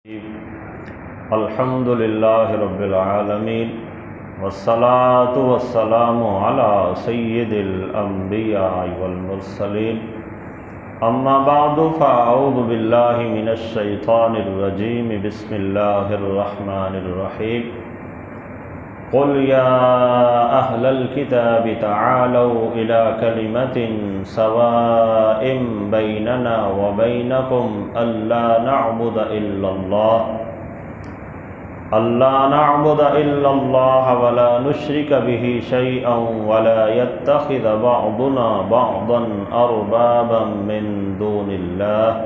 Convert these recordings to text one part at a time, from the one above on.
الحمد للہ رب العالمین والصلاة والسلام علی سید الانبیاء والمرسلین اما بعد فاعوذ باللہ من الشیطان الرجیم بسم اللہ الرحمن الرحیم قل یا اہل الکتاب تعالوا الى کلمة سواء بیننا وبینکم الا نعبد الا اللہ ولا نشرک به شیئا ولا يتخذ بعضنا بعضا اربابا من دون اللہ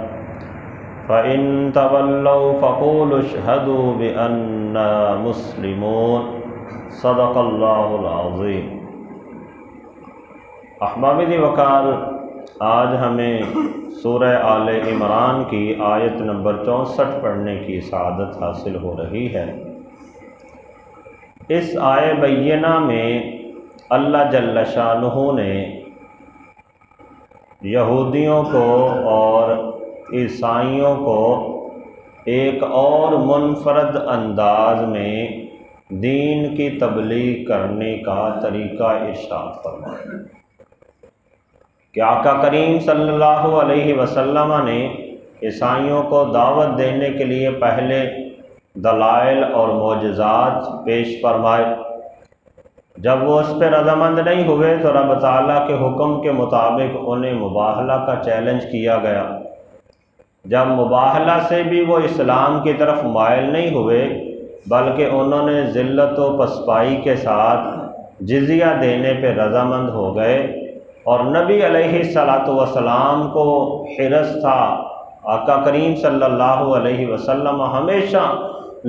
فإن تولوا فقولوا اشہدوا بأننا مسلمون صدق اللہ العظیم۔ احباب دی وقار، آج ہمیں سورہ آل عمران کی آیت نمبر 64 پڑھنے کی سعادت حاصل ہو رہی ہے۔ اس آیہ بینہ میں اللہ جل شانہ نے یہودیوں کو اور عیسائیوں کو ایک اور منفرد انداز میں دین کی تبلیغ کرنے کا طریقہ ارشاد فرمایا کہ آقا کریم صلی اللہ علیہ وسلم نے عیسائیوں کو دعوت دینے کے لیے پہلے دلائل اور معجزات پیش فرمائے۔ جب وہ اس پہ رضامند نہیں ہوئے تو رب تعالیٰ کے حکم کے مطابق انہیں مباہلہ کا چیلنج کیا گیا۔ جب مباہلہ سے بھی وہ اسلام کی طرف مائل نہیں ہوئے بلکہ انہوں نے ذلت و پسپائی کے ساتھ جزیہ دینے پہ رضامند ہو گئے، اور نبی علیہ السلام کو حرص تھا، آقا کریم صلی اللہ علیہ وسلم ہمیشہ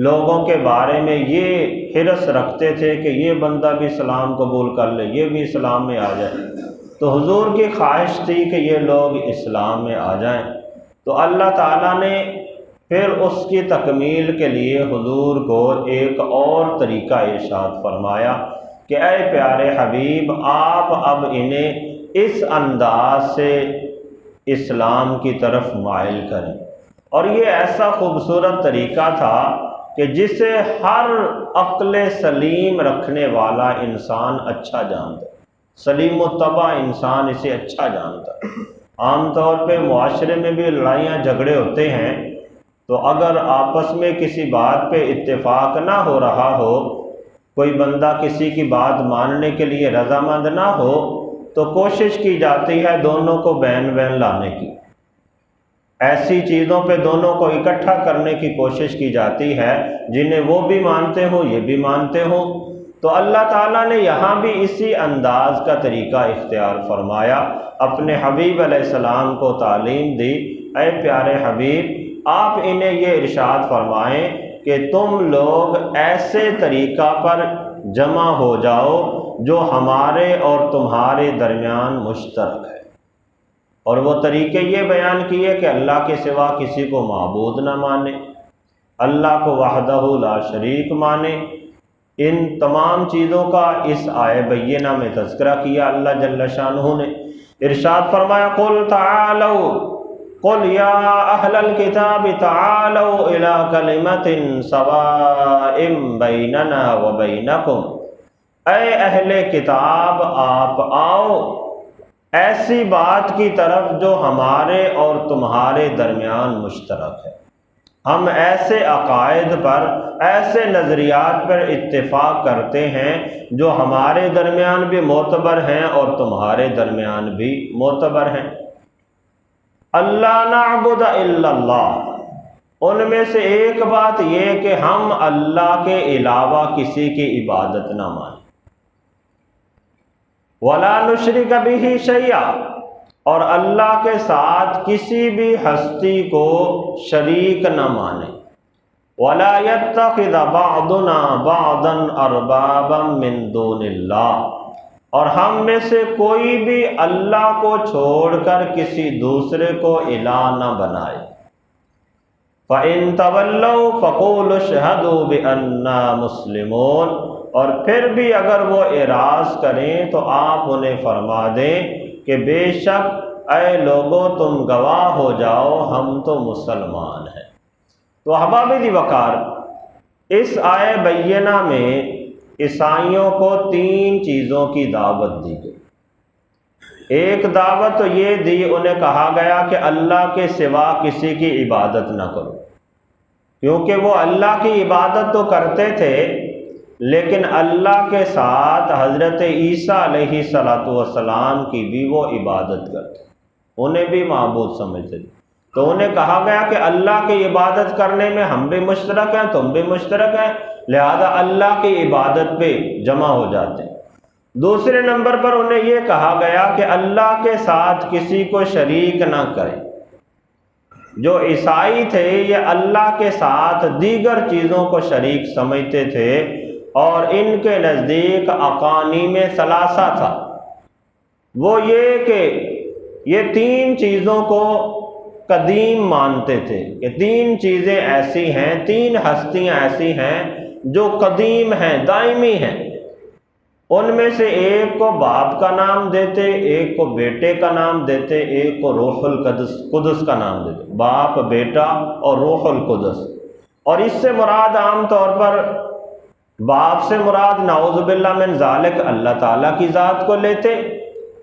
لوگوں کے بارے میں یہ حرص رکھتے تھے کہ یہ بندہ بھی اسلام قبول کر لے، یہ بھی اسلام میں آ جائے، تو حضور کی خواہش تھی کہ یہ لوگ اسلام میں آ جائیں۔ تو اللہ تعالیٰ نے پھر اس کی تکمیل کے لیے حضور کو ایک اور طریقہ ارشاد فرمایا کہ اے پیارے حبیب، آپ اب انہیں اس انداز سے اسلام کی طرف مائل کریں۔ اور یہ ایسا خوبصورت طریقہ تھا کہ جسے ہر عقل سلیم رکھنے والا انسان اچھا جانتا، سلیم الطبع انسان اسے اچھا جانتا۔ عام طور پہ معاشرے میں بھی لڑائیاں جھگڑے ہوتے ہیں، تو اگر آپس میں کسی بات پہ اتفاق نہ ہو رہا ہو، کوئی بندہ کسی کی بات ماننے کے لیے رضامند نہ ہو، تو کوشش کی جاتی ہے دونوں کو بین لانے کی، ایسی چیزوں پہ دونوں کو اکٹھا کرنے کی کوشش کی جاتی ہے جنہیں وہ بھی مانتے ہوں یہ بھی مانتے ہوں۔ تو اللہ تعالیٰ نے یہاں بھی اسی انداز کا طریقہ اختیار فرمایا، اپنے حبیب علیہ السلام کو تعلیم دی، اے پیارے حبیب آپ انہیں یہ ارشاد فرمائیں کہ تم لوگ ایسے طریقہ پر جمع ہو جاؤ جو ہمارے اور تمہارے درمیان مشترک ہے، اور وہ طریقے یہ بیان کیے کہ اللہ کے سوا کسی کو معبود نہ مانے، اللہ کو وحدہ لا شریک مانے۔ ان تمام چیزوں کا اس آیہ بینہ میں تذکرہ کیا اللہ جل شانہ نے۔ ارشاد فرمایا قل تعالوا قل یا اہل الکتاب تعالوا الی کلمۃ سواء بیننا وبینکم، اے اہل کتاب آپ آؤ ایسی بات کی طرف جو ہمارے اور تمہارے درمیان مشترک ہے، ہم ایسے عقائد پر، ایسے نظریات پر اتفاق کرتے ہیں جو ہمارے درمیان بھی معتبر ہیں اور تمہارے درمیان بھی معتبر ہیں۔ اللہ نعبد الا اللہ، ان میں سے ایک بات یہ کہ ہم اللہ کے علاوہ کسی کی عبادت نہ مانیں، ولا نشرک بہ شیئا، اور اللہ کے ساتھ کسی بھی ہستی کو شریک نہ مانیں، ولا يتخذ بعضنا بعضا اربابا من دون اللہ، اور ہم میں سے کوئی بھی اللہ کو چھوڑ کر کسی دوسرے کو الہ نہ بنائے۔ فَإِن تَوَلَّوْا فَقُولُوا اشْهَدُوا بِأَنَّا مُسْلِمُونَ، اور پھر بھی اگر وہ اعراض کریں تو آپ انہیں فرما دیں کہ بے شک اے لوگو تم گواہ ہو جاؤ ہم تو مسلمان ہیں۔ تو احباب دی وقار، اس آیہ بینہ میں عیسائیوں کو 3 چیزوں کی دعوت دی گئی۔ ایک دعوت تو یہ دی، انہیں کہا گیا کہ اللہ کے سوا کسی کی عبادت نہ کرو، کیونکہ وہ اللہ کی عبادت تو کرتے تھے لیکن اللہ کے ساتھ حضرت عیسیٰ علیہ السلام کی بھی وہ عبادت کرتے، انہیں بھی معبود سمجھتے تھے۔ تو انہیں کہا گیا کہ اللہ کی عبادت کرنے میں ہم بھی مشترک ہیں، تم بھی مشترک ہیں، لہذا اللہ کی عبادت پہ جمع ہو جاتے ہیں۔ دوسرے نمبر پر انہیں یہ کہا گیا کہ اللہ کے ساتھ کسی کو شریک نہ کریں۔ جو عیسائی تھے یہ اللہ کے ساتھ دیگر چیزوں کو شریک سمجھتے تھے، اور ان کے نزدیک اقانیم ثلاثہ تھا، وہ یہ کہ یہ 3 چیزوں کو قدیم مانتے تھے کہ 3 چیزیں ایسی ہیں، 3 ہستیاں ایسی ہیں جو قدیم ہیں، دائمی ہیں۔ ان میں سے ایک کو باپ کا نام دیتے، ایک کو بیٹے کا نام دیتے، ایک کو روح القدس کا نام دیتے، باپ، بیٹا اور روح القدس۔ اور اس سے مراد عام طور پر باپ سے مراد نعوذ باللہ من ذالک اللہ تعالیٰ کی ذات کو لیتے،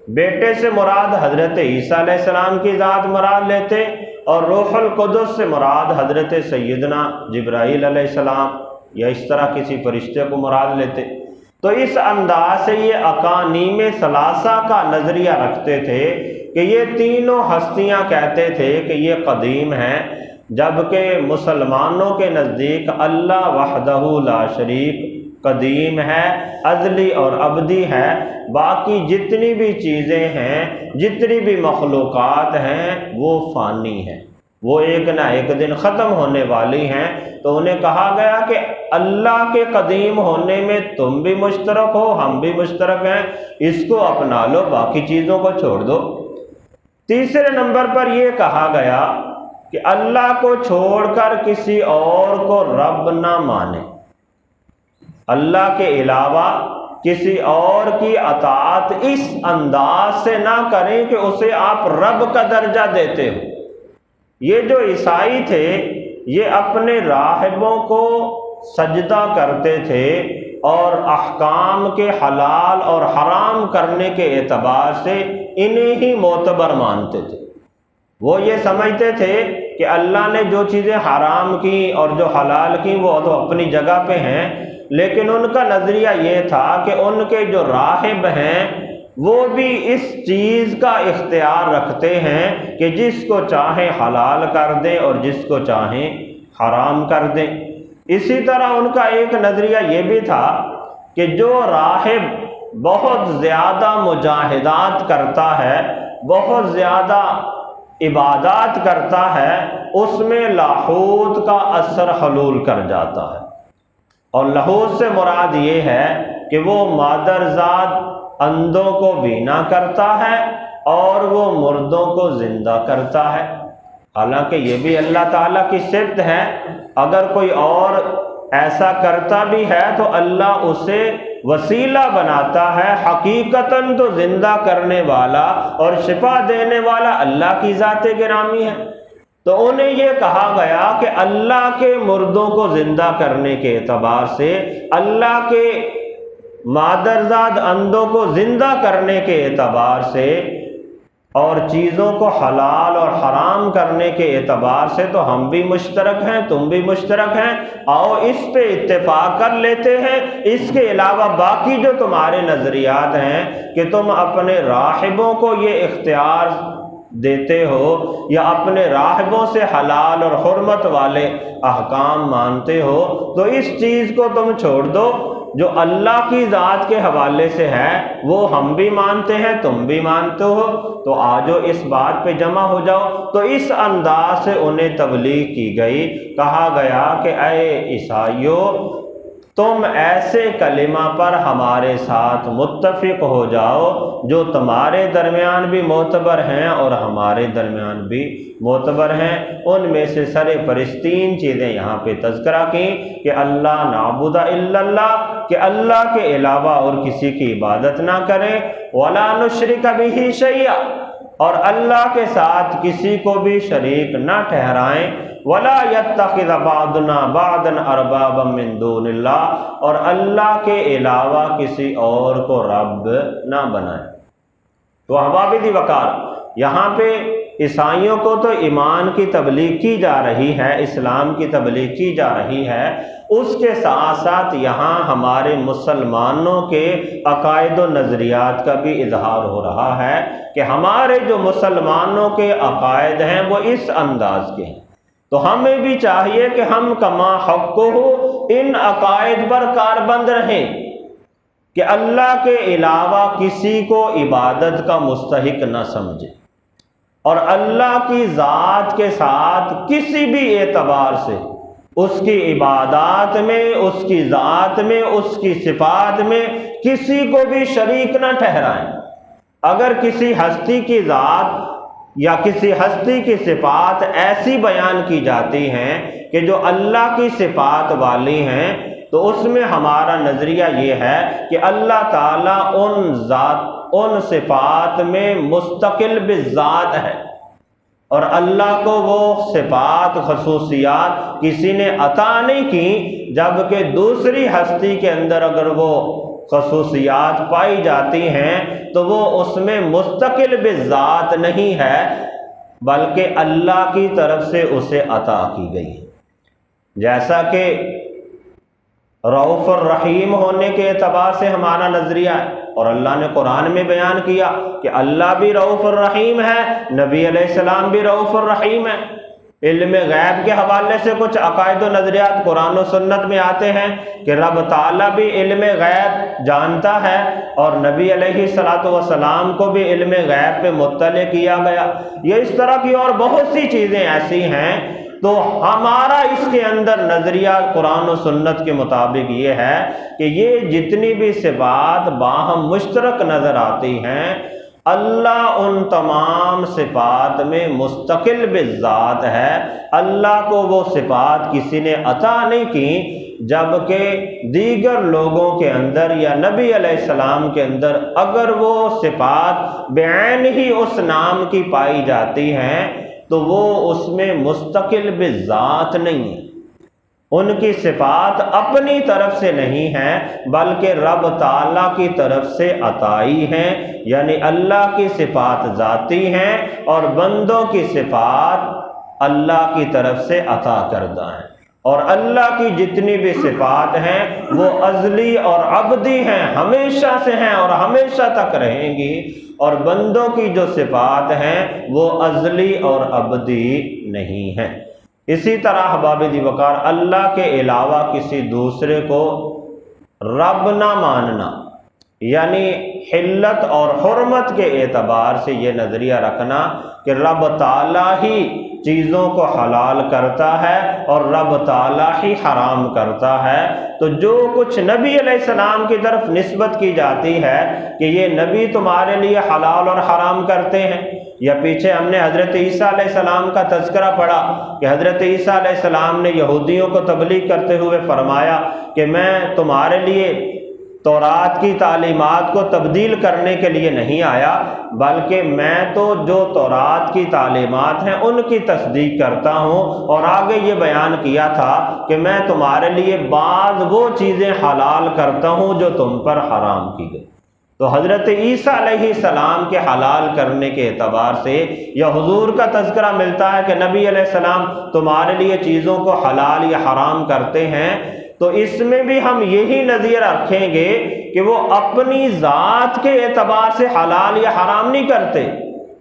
بیٹے سے مراد حضرت عیسیٰ علیہ السلام کی ذات مراد لیتے، اور روح القدس سے مراد حضرت سیدنا جبرائیل علیہ السلام یا اس طرح کسی فرشتے کو مراد لیتے۔ تو اس انداز سے یہ اقانیم ثلاثہ کا نظریہ رکھتے تھے کہ یہ تینوں ہستیاں کہتے تھے کہ یہ قدیم ہیں، جبکہ مسلمانوں کے نزدیک اللہ وحدہ لا شریک قدیم ہے، ازلی اور ابدی ہے، باقی جتنی بھی چیزیں ہیں، جتنی بھی مخلوقات ہیں وہ فانی ہیں، وہ ایک نہ ایک دن ختم ہونے والی ہیں۔ تو انہیں کہا گیا کہ اللہ کے قدیم ہونے میں تم بھی مشترک ہو، ہم بھی مشترک ہیں، اس کو اپنا لو، باقی چیزوں کو چھوڑ دو۔ تیسرے نمبر پر یہ کہا گیا کہ اللہ کو چھوڑ کر کسی اور کو رب نہ مانے، اللہ کے علاوہ کسی اور کی اطاعت اس انداز سے نہ کریں کہ اسے آپ رب کا درجہ دیتے ہو۔ یہ جو عیسائی تھے یہ اپنے راہبوں کو سجدہ کرتے تھے اور احکام کے حلال اور حرام کرنے کے اعتبار سے انہیں ہی معتبر مانتے تھے۔ وہ یہ سمجھتے تھے کہ اللہ نے جو چیزیں حرام کی اور جو حلال کی وہ تو اپنی جگہ پہ ہیں، لیکن ان کا نظریہ یہ تھا کہ ان کے جو راہب ہیں وہ بھی اس چیز کا اختیار رکھتے ہیں کہ جس کو چاہیں حلال کر دیں اور جس کو چاہیں حرام کر دیں۔ اسی طرح ان کا ایک نظریہ یہ بھی تھا کہ جو راہب بہت زیادہ مجاہدات کرتا ہے، بہت زیادہ عبادات کرتا ہے، اس میں لاہوت کا اثر حلول کر جاتا ہے۔ اور لاہوت سے مراد یہ ہے کہ وہ مادرزاد اندھوں کو بینا کرتا ہے اور وہ مردوں کو زندہ کرتا ہے۔ حالانکہ یہ بھی اللہ تعالیٰ کی صفت ہے، اگر کوئی اور ایسا کرتا بھی ہے تو اللہ اسے وسیلہ بناتا ہے، حقیقتاً تو زندہ کرنے والا اور شفا دینے والا اللہ کی ذات گرامی ہے۔ تو انہیں یہ کہا گیا کہ اللہ کے مردوں کو زندہ کرنے کے اعتبار سے، اللہ کے مادرزاد اندھوں کو زندہ کرنے کے اعتبار سے، اور چیزوں کو حلال اور حرام کرنے کے اعتبار سے تو ہم بھی مشترک ہیں، تم بھی مشترک ہیں، آؤ اس پہ اتفاق کر لیتے ہیں۔ اس کے علاوہ باقی جو تمہارے نظریات ہیں کہ تم اپنے راہبوں کو یہ اختیار دیتے ہو یا اپنے راہبوں سے حلال اور حرمت والے احکام مانتے ہو، تو اس چیز کو تم چھوڑ دو، جو اللہ کی ذات کے حوالے سے ہے وہ ہم بھی مانتے ہیں، تم بھی مانتے ہو، تو آجو اس بات پہ جمع ہو جاؤ۔ تو اس انداز سے انہیں تبلیغ کی گئی، کہا گیا کہ اے عیسائیو، تم ایسے کلمہ پر ہمارے ساتھ متفق ہو جاؤ جو تمہارے درمیان بھی معتبر ہیں اور ہمارے درمیان بھی معتبر ہیں۔ ان میں سے سر فہرست 3 چیزیں یہاں پہ تذکرہ کی کہ اللہ نعبد الا اللہ، کہ اللہ کے علاوہ اور کسی کی عبادت نہ کریں، ولا نشرک بہ شیئا، اور اللہ کے ساتھ کسی کو بھی شریک نہ ٹھہرائیں، ولا یتخذ بعضنا بعضا اربابا من دون اللہ، اور اللہ کے علاوہ کسی اور کو رب نہ بنائیں۔ تو احباب دی وقار، یہاں پہ عیسائیوں کو تو ایمان کی تبلیغ کی جا رہی ہے، اسلام کی تبلیغ کی جا رہی ہے، اس کے ساتھ ساتھ یہاں ہمارے مسلمانوں کے عقائد و نظریات کا بھی اظہار ہو رہا ہے کہ ہمارے جو مسلمانوں کے عقائد ہیں وہ اس انداز کے ہیں۔ تو ہمیں بھی چاہیے کہ ہم کما حق ہو ان عقائد پر کاربند رہیں کہ اللہ کے علاوہ کسی کو عبادت کا مستحق نہ سمجھے، اور اللہ کی ذات کے ساتھ کسی بھی اعتبار سے اس کی عبادات میں، اس کی ذات میں، اس کی صفات میں کسی کو بھی شریک نہ ٹھہرائیں۔ اگر کسی ہستی کی ذات یا کسی ہستی کی صفات ایسی بیان کی جاتی ہیں کہ جو اللہ کی صفات والی ہیں، تو اس میں ہمارا نظریہ یہ ہے کہ اللہ تعالیٰ ان صفات میں مستقل بالذات ہے، اور اللہ کو وہ صفات خصوصیات کسی نے عطا نہیں کی، جبکہ دوسری ہستی کے اندر اگر وہ خصوصیات پائی جاتی ہیں تو وہ اس میں مستقل بالذات نہیں ہے، بلکہ اللہ کی طرف سے اسے عطا کی گئی ہے۔ جیسا کہ رؤوف الرحیم ہونے کے اعتبار سے ہمارا نظریہ ہے، اور اللہ نے قرآن میں بیان کیا کہ اللہ بھی رؤوف الرحیم ہے، نبی علیہ السلام بھی رؤوف الرحیم ہے۔ علم غیب کے حوالے سے کچھ عقائد و نظریات قرآن و سنت میں آتے ہیں کہ رب تعالیٰ بھی علم غیب جانتا ہے، اور نبی علیہ السلام کو بھی علم غیب پہ مطلع کیا گیا۔ یہ اس طرح کی اور بہت سی چیزیں ایسی ہیں۔ تو ہمارا اس کے اندر نظریہ قرآن و سنت کے مطابق یہ ہے کہ یہ جتنی بھی صفات باہم مشترک نظر آتی ہیں، اللہ ان تمام صفات میں مستقل بالذات ہے۔ اللہ کو وہ صفات کسی نے عطا نہیں کی، جبکہ دیگر لوگوں کے اندر یا نبی علیہ السلام کے اندر اگر وہ صفات بعین ہی اس نام کی پائی جاتی ہیں تو وہ اس میں مستقل بالذات نہیں ہے، ان کی صفات اپنی طرف سے نہیں ہیں بلکہ رب تعالیٰ کی طرف سے عطائی ہیں، یعنی اللہ کی صفات ذاتی ہیں اور بندوں کی صفات اللہ کی طرف سے عطا کردہ ہیں، اور اللہ کی جتنی بھی صفات ہیں وہ ازلی اور ابدی ہیں، ہمیشہ سے ہیں اور ہمیشہ تک رہیں گی، اور بندوں کی جو صفات ہیں وہ ازلی اور ابدی نہیں ہیں۔ اسی طرح احباب دی وقار، اللہ کے علاوہ کسی دوسرے کو رب نہ ماننا، یعنی حلت اور حرمت کے اعتبار سے یہ نظریہ رکھنا کہ رب تعالیٰ ہی چیزوں کو حلال کرتا ہے اور رب تعالیٰ ہی حرام کرتا ہے، تو جو کچھ نبی علیہ السلام کی طرف نسبت کی جاتی ہے کہ یہ نبی تمہارے لیے حلال اور حرام کرتے ہیں، یا پیچھے ہم نے حضرت عیسیٰ علیہ السلام کا تذکرہ پڑھا کہ حضرت عیسیٰ علیہ السلام نے یہودیوں کو تبلیغ کرتے ہوئے فرمایا کہ میں تمہارے لیے تورات کی تعلیمات کو تبدیل کرنے کے لیے نہیں آیا، بلکہ میں تو جو تورات کی تعلیمات ہیں ان کی تصدیق کرتا ہوں، اور آگے یہ بیان کیا تھا کہ میں تمہارے لیے بعض وہ چیزیں حلال کرتا ہوں جو تم پر حرام کی گئی۔ تو حضرت عیسیٰ علیہ السلام کے حلال کرنے کے اعتبار سے یا حضور کا تذکرہ ملتا ہے کہ نبی علیہ السلام تمہارے لیے چیزوں کو حلال یا حرام کرتے ہیں، تو اس میں بھی ہم یہی نظریہ رکھیں گے کہ وہ اپنی ذات کے اعتبار سے حلال یا حرام نہیں کرتے،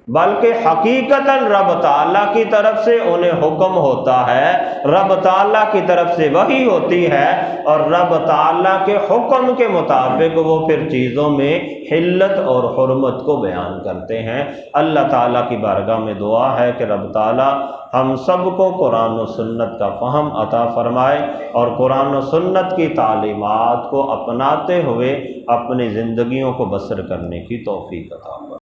بلکہ حقیقتاً رب تعالیٰ کی طرف سے انہیں حکم ہوتا ہے، رب تعالیٰ کی طرف سے وحی ہوتی ہے، اور رب تعالیٰ کے حکم کے مطابق وہ پھر چیزوں میں حلت اور حرمت کو بیان کرتے ہیں۔ اللہ تعالیٰ کی بارگاہ میں دعا ہے کہ رب تعالیٰ ہم سب کو قرآن و سنت کا فہم عطا فرمائے، اور قرآن و سنت کی تعلیمات کو اپناتے ہوئے اپنی زندگیوں کو بسر کرنے کی توفیق عطا فرمائے۔